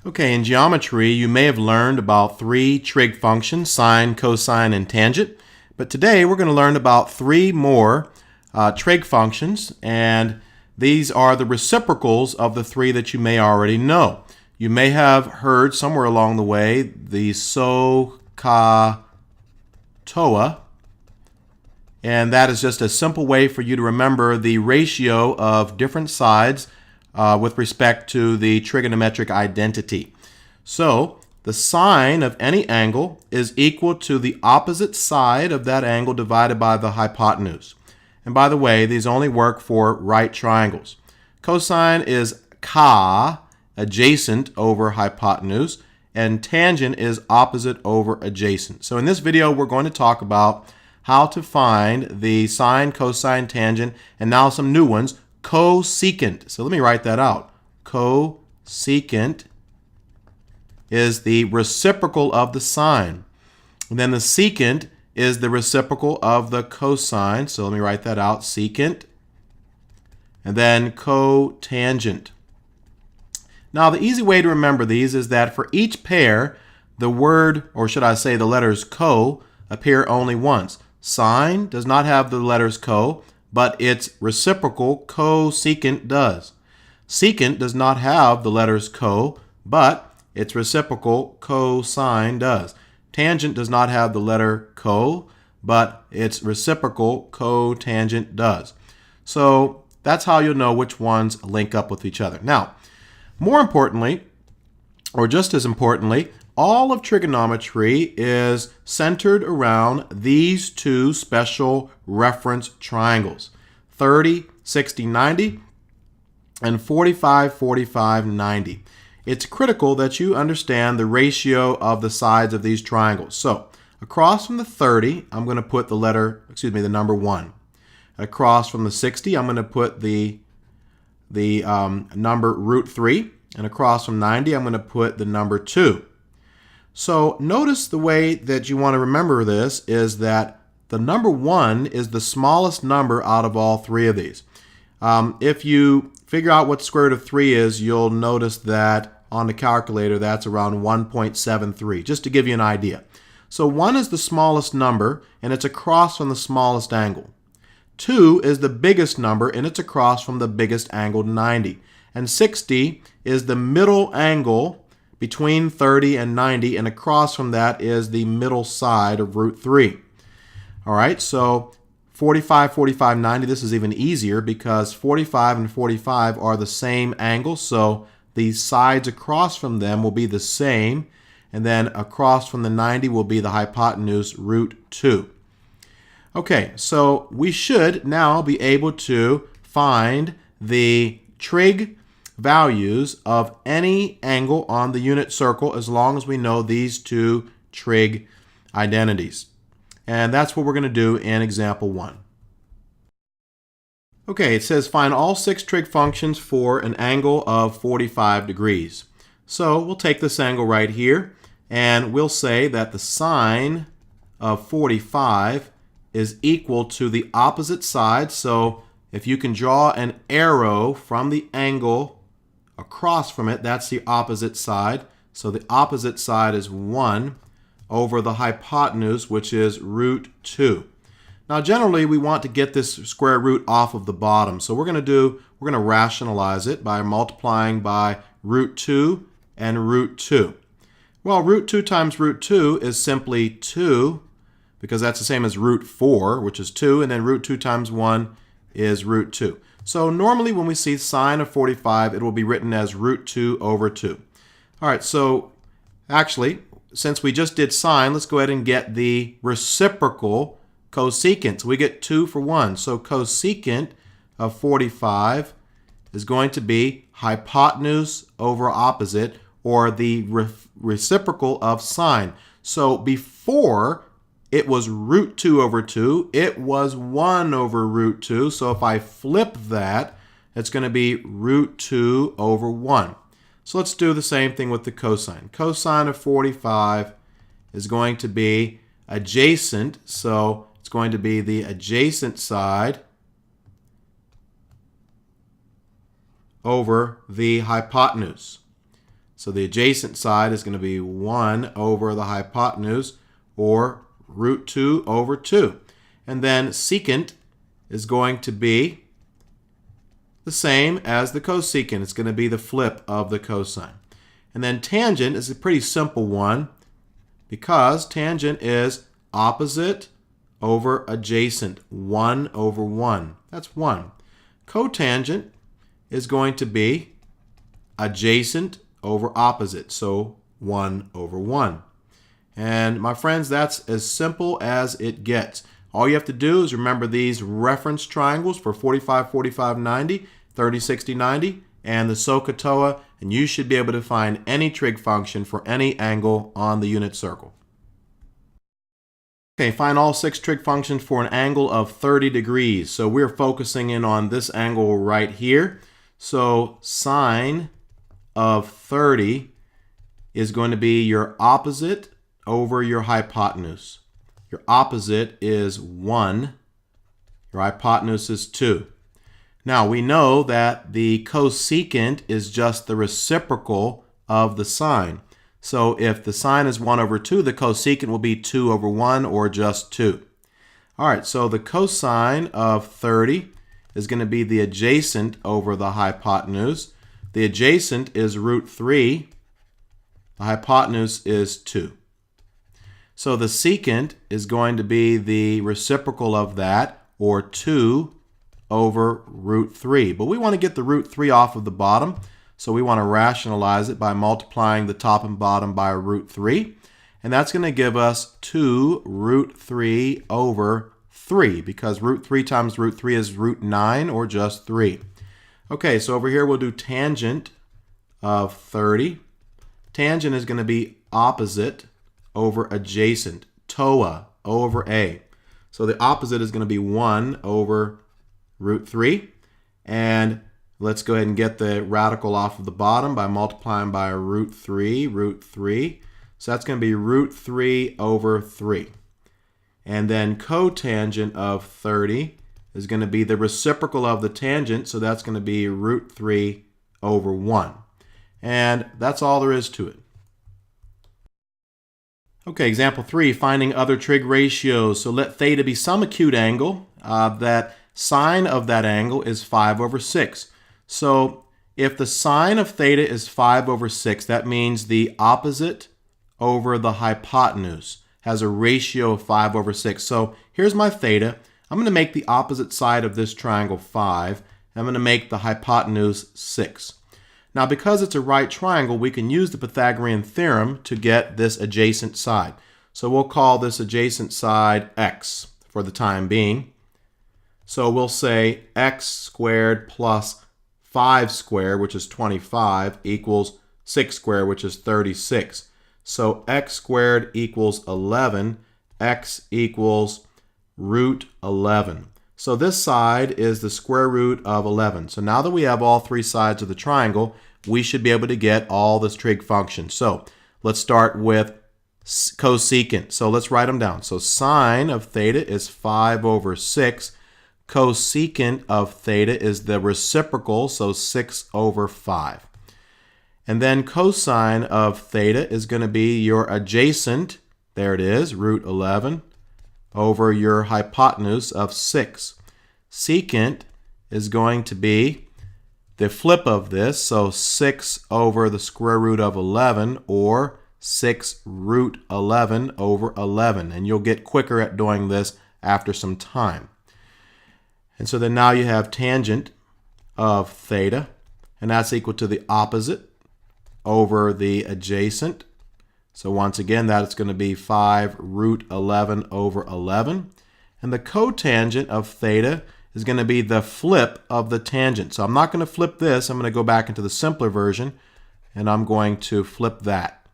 Okay, in geometry, you may have learned about three trig functions, sine, cosine, and tangent. But today we're going to learn about three more trig functions, and these are the reciprocals of the three that you may already know. You may have heard somewhere along the way the so, ca, toa, and that is just a simple way for you to remember the ratio of different sides with respect to the trigonometric identity. So the sine of any angle is equal to the opposite side of that angle divided by the hypotenuse. And by the way, these only work for right triangles. Cosine is ca, adjacent over hypotenuse, and tangent is opposite over adjacent. So in this video, we're going to talk about how to find the sine, cosine, tangent, and now some new ones, cosecant. So let me write that out. Cosecant is the reciprocal of the sine. And then the secant is the reciprocal of the cosine. So let me write that out, secant. And then cotangent. Now the easy way to remember these is that for each pair, the word, or should I say the letters co, appear only once. Sine does not have the letters co, but its reciprocal cosecant does. Secant does not have the letters co, but its reciprocal cosine does. Tangent does not have the letter co, but its reciprocal cotangent does. So that's how you'll know which ones link up with each other. Now, more importantly, or just as importantly, all of trigonometry is centered around these two special reference triangles, 30, 60, 90, and 45, 45, 90. It's critical that you understand the ratio of the sides of these triangles. So across from the 30, I'm going to put the number 1. Across from the 60, I'm going to put the number root 3. And across from 90, I'm going to put the number 2. So notice the way that you want to remember this is that the number 1 is the smallest number out of all three of these. If you figure out what the square root of 3 is, you'll notice that on the calculator that's around 1.73, just to give you an idea. So 1 is the smallest number, and it's across from the smallest angle. 2 is the biggest number, and it's across from the biggest angle, 90. And 60 is the middle angle between 30 and 90, and across from that is the middle side of root 3. All right, so 45, 45, 90, this is even easier because 45 and 45 are the same angle, so the sides across from them will be the same, and then across from the 90 will be the hypotenuse, root 2. Okay, so we should now be able to find the trig values of any angle on the unit circle as long as we know these two trig identities. And that's what we're going to do in example 1. Okay, it says find all 6 trig functions for an angle of 45 degrees. So we'll take this angle right here and we'll say that the sine of 45 is equal to the opposite side. So if you can draw an arrow from the angle across from it, that's the opposite side. So the opposite side is 1 over the hypotenuse, which is root 2. Now generally we want to get this square root off of the bottom. So we're going to rationalize it by multiplying by root 2 and root 2. Well, root 2 times root 2 is simply 2, because that's the same as root 4, which is 2, and then root 2 times 1 is root 2. So normally when we see sine of 45, it will be written as root 2 over 2. All right, so actually, since we just did sine, let's go ahead and get the reciprocal cosecant. So we get 2 for 1. So cosecant of 45 is going to be hypotenuse over opposite, or the reciprocal of sine. So before it was root 2 over 2. It was 1 over root 2. So if I flip that, it's going to be root 2 over 1. So let's do the same thing with the cosine. Cosine of 45 is going to be adjacent. So it's going to be the adjacent side over the hypotenuse. So the adjacent side is going to be 1 over the hypotenuse, or root 2 over 2. And then secant is going to be the same as the cosecant. It's going to be the flip of the cosine. And then tangent is a pretty simple one because tangent is opposite over adjacent, 1 over 1. That's 1. Cotangent is going to be adjacent over opposite, so 1 over 1. And my friends, that's as simple as it gets. All you have to do is remember these reference triangles for 45, 45, 90, 30, 60, 90, and the SOHCAHTOA, and you should be able to find any trig function for any angle on the unit circle. Okay, find all 6 trig functions for an angle of 30 degrees. So we're focusing in on this angle right here. So sine of 30 is going to be your opposite over your hypotenuse. Your opposite is 1. Your hypotenuse is 2. Now we know that the cosecant is just the reciprocal of the sine. So if the sine is 1 over 2, the cosecant will be 2 over 1 or just 2. All right, so the cosine of 30 is going to be the adjacent over the hypotenuse. The adjacent is root 3. The hypotenuse is 2. So the secant is going to be the reciprocal of that, or 2 over root 3. But we want to get the root 3 off of the bottom, so we want to rationalize it by multiplying the top and bottom by root 3. And that's going to give us 2 root 3 over 3, because root 3 times root 3 is root 9, or just 3. Okay, so over here we'll do tangent of 30. Tangent is going to be opposite over adjacent, TOA over A. So the opposite is going to be 1 over root 3. And let's go ahead and get the radical off of the bottom by multiplying by root 3, root 3. So that's going to be root 3 over 3. And then cotangent of 30 is going to be the reciprocal of the tangent, so that's going to be root 3 over 1. And that's all there is to it. Okay, example 3, finding other trig ratios. So let theta be some acute angle. That sine of that angle is 5 over 6. So if the sine of theta is 5 over 6, that means the opposite over the hypotenuse has a ratio of 5 over 6. So here's my theta. I'm going to make the opposite side of this triangle 5. I'm going to make the hypotenuse 6. Now, because it's a right triangle, we can use the Pythagorean theorem to get this adjacent side. So we'll call this adjacent side x for the time being. So we'll say x squared plus 5 squared, which is 25, equals 6 squared, which is 36. So x squared equals 11, x equals root 11. So this side is the square root of 11. So now that we have all 3 sides of the triangle, we should be able to get all the trig functions. So let's start with cosecant. So let's write them down. So sine of theta is 5 over 6. Cosecant of theta is the reciprocal, so 6 over 5. And then cosine of theta is going to be your adjacent, there it is, root 11, over your hypotenuse of 6. Secant is going to be the flip of this, so 6 over the square root of 11, or 6 root 11 over 11. And you'll get quicker at doing this after some time. And so then now you have tangent of theta, and that's equal to the opposite over the adjacent. So once again, that's going to be 5 root 11 over 11. And the cotangent of theta is going to be the flip of the tangent. So I'm not going to flip this. I'm going to go back into the simpler version, and I'm going to flip that.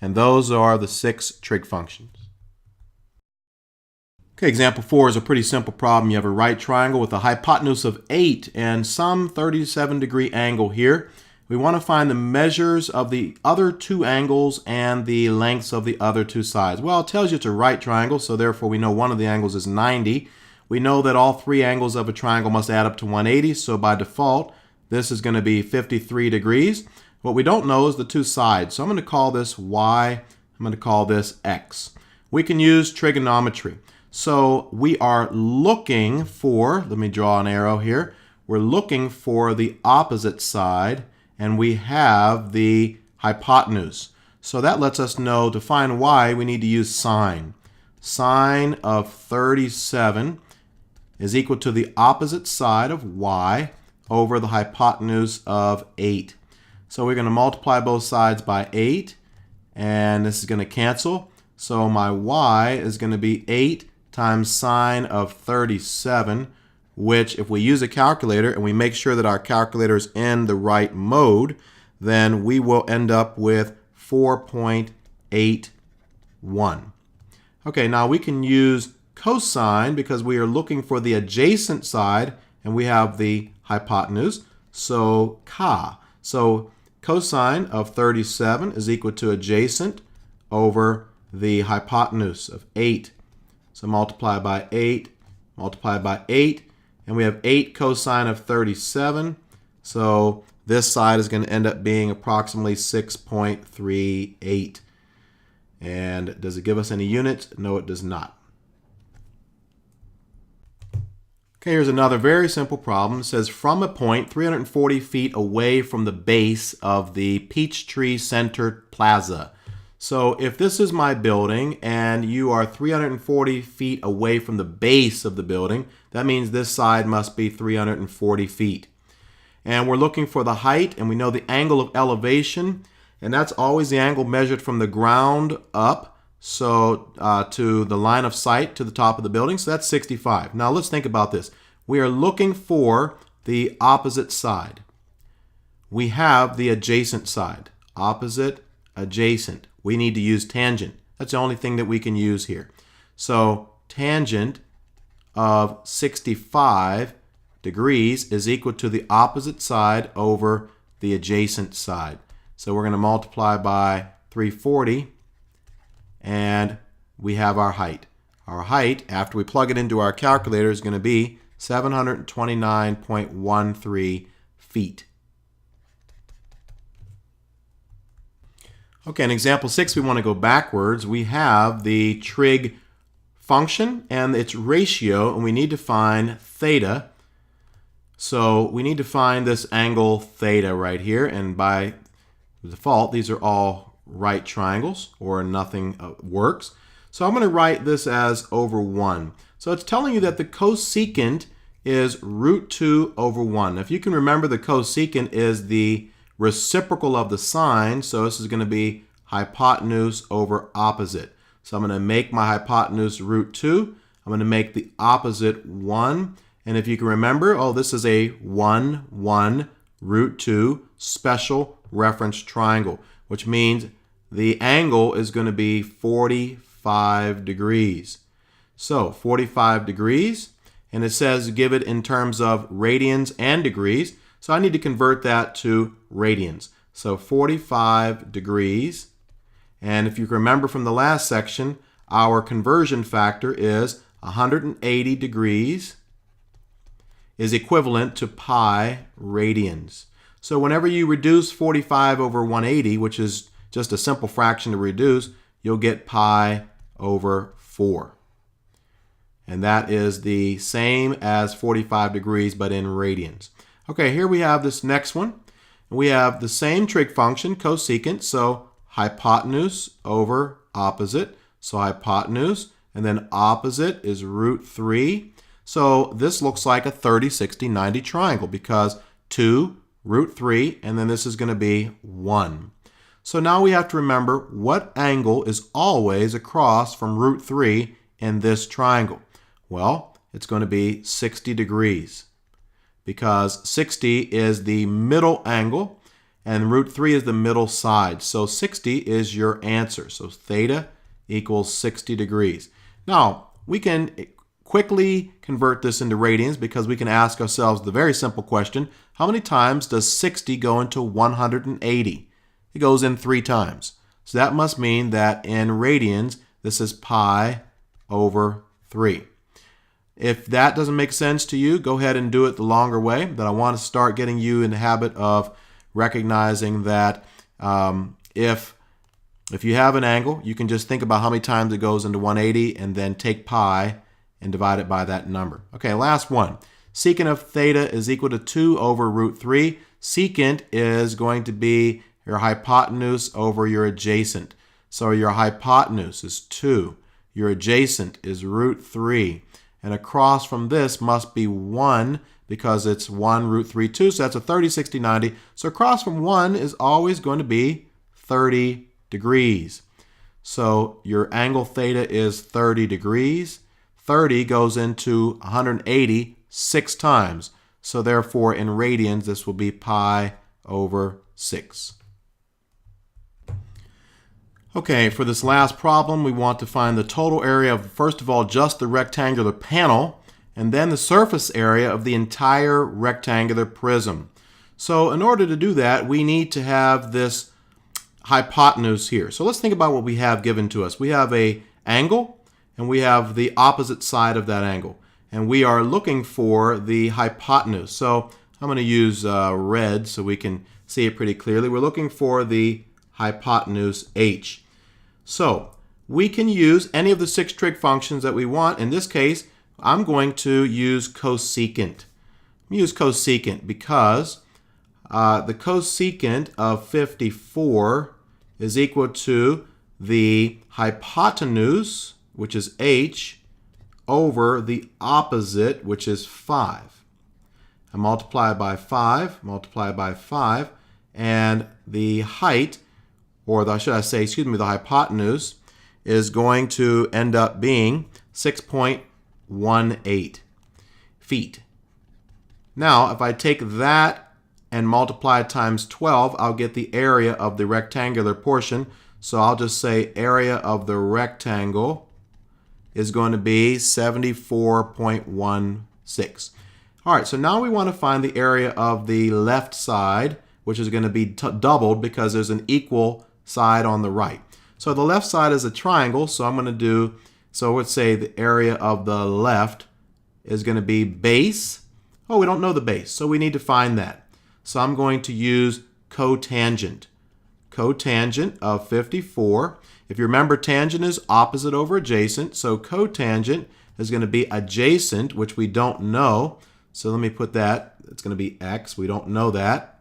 And those are the 6 trig functions. Okay, example 4 is a pretty simple problem. You have a right triangle with a hypotenuse of 8 and some 37-degree angle here. We want to find the measures of the other 2 angles and the lengths of the other 2 sides. Well, it tells you it's a right triangle, so therefore we know one of the angles is 90. We know that all 3 angles of a triangle must add up to 180, so by default, this is going to be 53 degrees. What we don't know is the two sides. So I'm going to call this y, I'm going to call this x. We can use trigonometry. So we are looking for, let me draw an arrow here, we're looking for the opposite side, and we have the hypotenuse. So that lets us know to find y, we need to use sine. Sine of 37 is equal to the opposite side of y over the hypotenuse of 8. So we're going to multiply both sides by 8, and this is going to cancel. So my y is going to be 8 times sine of 37, which if we use a calculator and we make sure that our calculator is in the right mode, then we will end up with 4.81. Okay, now we can use cosine because we are looking for the adjacent side and we have the hypotenuse, so ca. So cosine of 37 is equal to adjacent over the hypotenuse of 8. So multiply by 8, multiply by 8, and we have 8 cosine of 37. So this side is going to end up being approximately 6.38. And does it give us any units? No, it does not. Okay, here's another very simple problem. It says from a point 340 feet away from the base of the Peachtree Center Plaza. So if this is my building and you are 340 feet away from the base of the building, that means this side must be 340 feet. And we're looking for the height, and we know the angle of elevation, and that's always the angle measured from the ground up, so to the line of sight to the top of the building. So that's 65. Now let's think about this. We are looking for the opposite side. We have the adjacent side. Opposite, adjacent. We need to use tangent. That's the only thing that we can use here. So tangent of 65 degrees is equal to the opposite side over the adjacent side. So we're going to multiply by 340, and we have our height. Our height, after we plug it into our calculator, is going to be 729.13 feet. Okay, in example 6, we want to go backwards. We have the trig function and its ratio, and we need to find theta. So we need to find this angle theta right here, and by default, these are all right triangles, or nothing works. So I'm going to write this as over 1. So it's telling you that the cosecant is root 2 over 1. If you can remember, the cosecant is the reciprocal of the sine, so this is going to be hypotenuse over opposite. So I'm going to make my hypotenuse root 2. I'm going to make the opposite 1. And if you can remember, oh, this is a 1, 1, root 2 special reference triangle, which means the angle is going to be 45 degrees. So 45 degrees, and it says give it in terms of radians and degrees. So I need to convert that to radians. So 45 degrees. And if you remember from the last section, our conversion factor is 180 degrees is equivalent to pi radians. So whenever you reduce 45 over 180, which is just a simple fraction to reduce, you'll get pi over 4. And that is the same as 45 degrees, but in radians. Okay, here we have this next one. We have the same trig function, cosecant, so hypotenuse over opposite. So hypotenuse, and then opposite is root 3. So this looks like a 30, 60, 90 triangle because 2, root 3, and then this is going to be 1. So now we have to remember what angle is always across from root 3 in this triangle. Well, it's going to be 60 degrees because 60 is the middle angle and root 3 is the middle side. So 60 is your answer. So theta equals 60 degrees. Now, we can quickly convert this into radians because we can ask ourselves the very simple question, how many times does 60 go into 180? It goes in 3 times. So that must mean that in radians, this is pi over 3. If that doesn't make sense to you, go ahead and do it the longer way, but I want to start getting you in the habit of recognizing that if you have an angle, you can just think about how many times it goes into 180 and then take pi and divide it by that number. Okay, last one. Secant of theta is equal to 2 over root 3. Secant is going to be your hypotenuse over your adjacent. So your hypotenuse is 2. Your adjacent is root 3. And across from this must be 1 because it's 1 root 3, 2. So that's a 30, 60, 90. So across from 1 is always going to be 30 degrees. So your angle theta is 30 degrees. 30 goes into 180 6 times. So therefore in radians this will be pi over 6. Okay, for this last problem we want to find the total area of, first of all, just the rectangular panel, and then the surface area of the entire rectangular prism. So in order to do that, we need to have this hypotenuse here. So let's think about what we have given to us. We have an angle, and we have the opposite side of that angle. And we are looking for the hypotenuse. So I'm going to use red so we can see it pretty clearly. We're looking for the hypotenuse h. So we can use any of the 6 trig functions that we want. In this case, I'm going to use cosecant. Use cosecant because the cosecant of 54 is equal to the hypotenuse, which is h, over the opposite, which is 5. I multiply by 5, multiply by 5, and the height, or the, should I say, excuse me, the hypotenuse is going to end up being 6.18 feet. Now, if I take that and multiply it times 12, I'll get the area of the rectangular portion. So I'll just say area of the rectangle is going to be 74.16. All right, so now we want to find the area of the left side, which is going to be doubled because there's an equal side on the right. So the left side is a triangle, so I'm going to do, so let's say the area of the left is going to be base. Oh, we don't know the base, so we need to find that. So I'm going to use cotangent. Cotangent of 54. If you remember, tangent is opposite over adjacent, so cotangent is going to be adjacent, which we don't know. So let me put that, it's going to be x, we don't know that,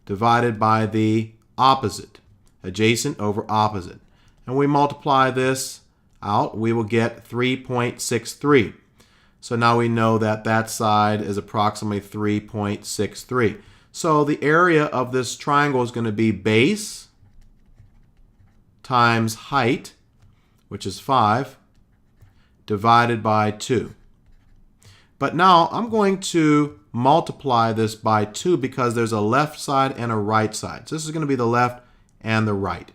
divided by the opposite, adjacent over opposite. And we multiply this out, we will get 3.63. So now we know that that side is approximately 3.63. So the area of this triangle is going to be base times height, which is 5, divided by 2. But now I'm going to multiply this by 2 because there's a left side and a right side. So this is going to be the left and the right.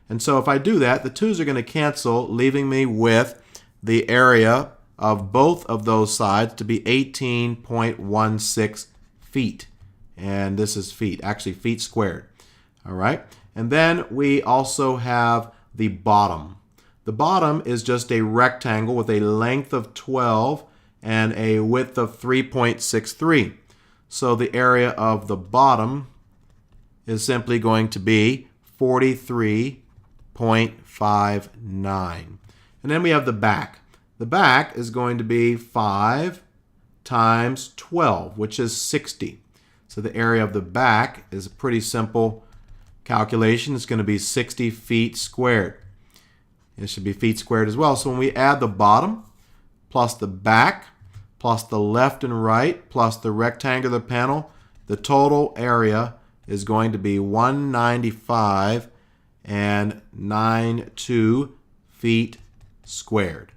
And so if I do that, the 2's are going to cancel, leaving me with the area of both of those sides to be 18.16 feet. And this is feet, actually feet squared. All right. And then we also have the bottom. The bottom is just a rectangle with a length of 12 and a width of 3.63. So the area of the bottom is simply going to be 43.59. And then we have the back. The back is going to be 5 times 12, which is 60. So the area of the back is a pretty simple calculation. It's going to be 60 feet squared. It should be feet squared as well. So when we add the bottom plus the back plus the left and right plus the rectangular panel, the total area is going to be 195 and 92 feet squared.